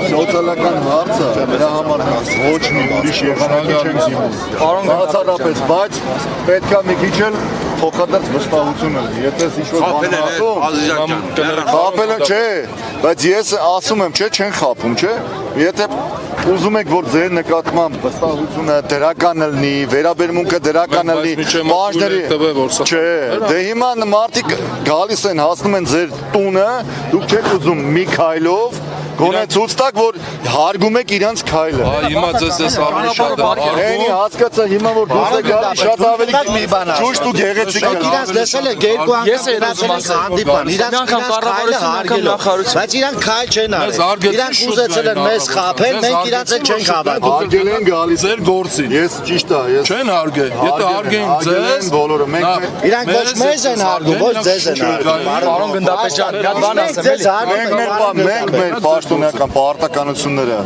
Սոցիալական հարցը դրա համար ոչ մի ուրիշ եղանակի չենք զինում։ Բացառապես, բայց պետք է մի քիչ էլ փոխադարձ վստահություն ունի։ Եթե ինչ-որ բան ասում, խաբելը չէ, բայց ես ասում եմ, չէ, չեն խաբում, չէ։ Եթե ուզում եք, որ ձեր նկատմամբ վստահությունը դրական լինի, վերաբերմունքը դրական լինի, բաժների չէ, դե հիմա մարդիկ գալիս են, հասնում են ձեր տունը, դուք չեք ուզում մի քայլով գոնե ցույց տաք, որ հարգում եք իրանց քայլը։ Հիմա ձեզ ավելի շատ Էնի հասկացա, հիմա որ դուք եք գալի շատ ավելի ճուշտ ու գեղեցիկ եք։ Իրանց տեսել եք երկու անգամ հանդիպան, իրանց քայլը հարգելու, բայց իրանք քայլ չեն արել։ Իրանք ուզեցել են մեզ խաբել, մենք իրանց էլ չենք հավատում։ Հարգել են գալիս ձեր գործին։ Ես ճիշտ է, ես չեն հարգել։ Եթե հարգեն ձեզ, բոլորը մենք իրանք ոչ մեզ են հարգում, ոչ ձեզ են հարգում։ Պարոն Գնդապետյան, մի հատ բան ասեմ մենք մեր պաշտոնական պարտականությունները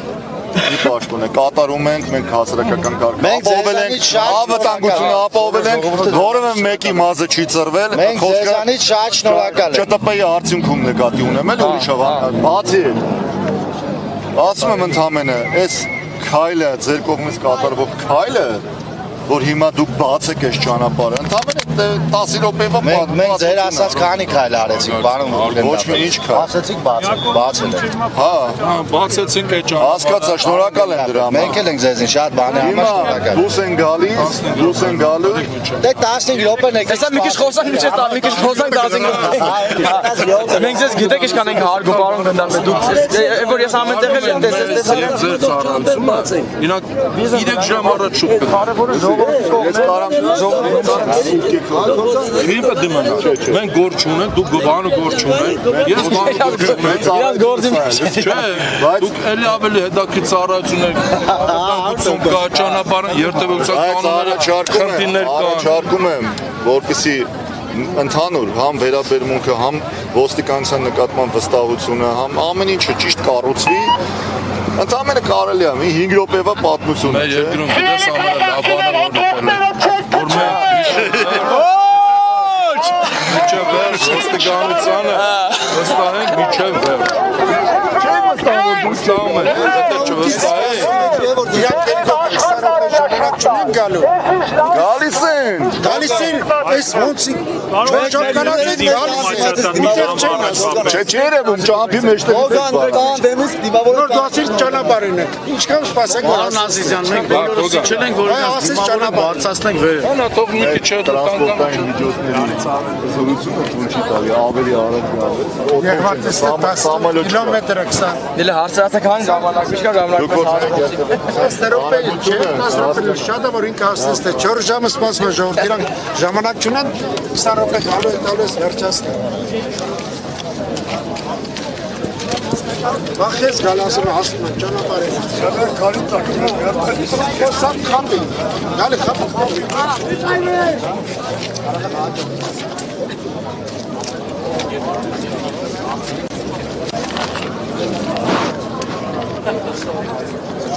մի պաշտոն է կատարում ենք, մենք հասարակական կարգը ապահովել ենք, անվտանգությունը ապահովել ենք, որևէ մեկի մազը չի ծռվել, մենք ձեզանից շատ շնորհակալ ենք։ ՉՏՊ-ի արդյունքում նկատի ունեմ էլ ուրիշ բացի ասում եմ ընդհանրապես այս քայլը ձեր կողմից կատարվող քայլը որ հիմա դուք բաց եք այս ճանապարհը ընդհանրապես 10 րոպեվա մենք ձեր ասած քանի քայլ արեցինք բանում ոչ մի ինչ քայլ ասացիք բացել եք հա բացեցինք այդ ճանապարհը հասկացա շնորհակալ եմ դրա համար մենք էլ ենք ձեզին շատ բանի համար շնորհակալ դուս են գալիս դուս են գալու դե 15 րոպեն եք Տեսա մի քիչ խոսանք միջև տալ մի քիչ խոսանք 15 րոպե Մենք ձեզ գիտեք ինչքան ենք հարգում պարոն Գնդապետ դուք որ ես ամեն տեղ եմ տեսել ձեր ծառայությունը իրանք 3 ժամ առաջ շուտ կարևորը ես կարամ Ֆիլմը դիմանա մենք գործ ունենք դուք բանը գործ ունեք ես բանը գործ ունեմ չէ դուք էլի ավելի հետաքրքիր ծառայություններ դուք կա ճանապարհը երթևեկության կանոնները խնդիրներ կան առաջարկում եմ որպեսզի ընդհանուր համ վերաբերմունքը համ ոստիկանության նկատմամբ վստահությունը համ ամեն ինչը ճիշտ կառուցվի ընդհանրապես կարելի է մի 5 րոպեվա պատմություն մեր երկրում դες ամենը լավ բանը որ մենք միջև վերջ ոստիկանությանը վստահենք միջև վերջ չէ վստահում են եթե չվստահեն գալիս են այս ոնց չէ երևում ճամփի մեջտեղից նոր դասից ճանապարհին եք ինչքան սպասեք Պարոն Ազիզյան մենք բոլորս իջել ենք որ դիմավորը բարձրացնենք վեր նա թող մի քիչ տրանսպորտային միջոցների զորությունը ցույց տալի ավելի արագ կիլոմետր 20 Դե հարցրացեք հան ժամանակ ինչքան ժամանակ շատ է որ ինքը ասես թե 4 ժամը սպասում է ժողովուրդ իրանք ժամանակ չունեն 20 րոպե գալու է տալու ես վերջացնել Վախես գալասը հասնում են ճանապարհին շատեր գալու տակում են սա քամբի գալի խապ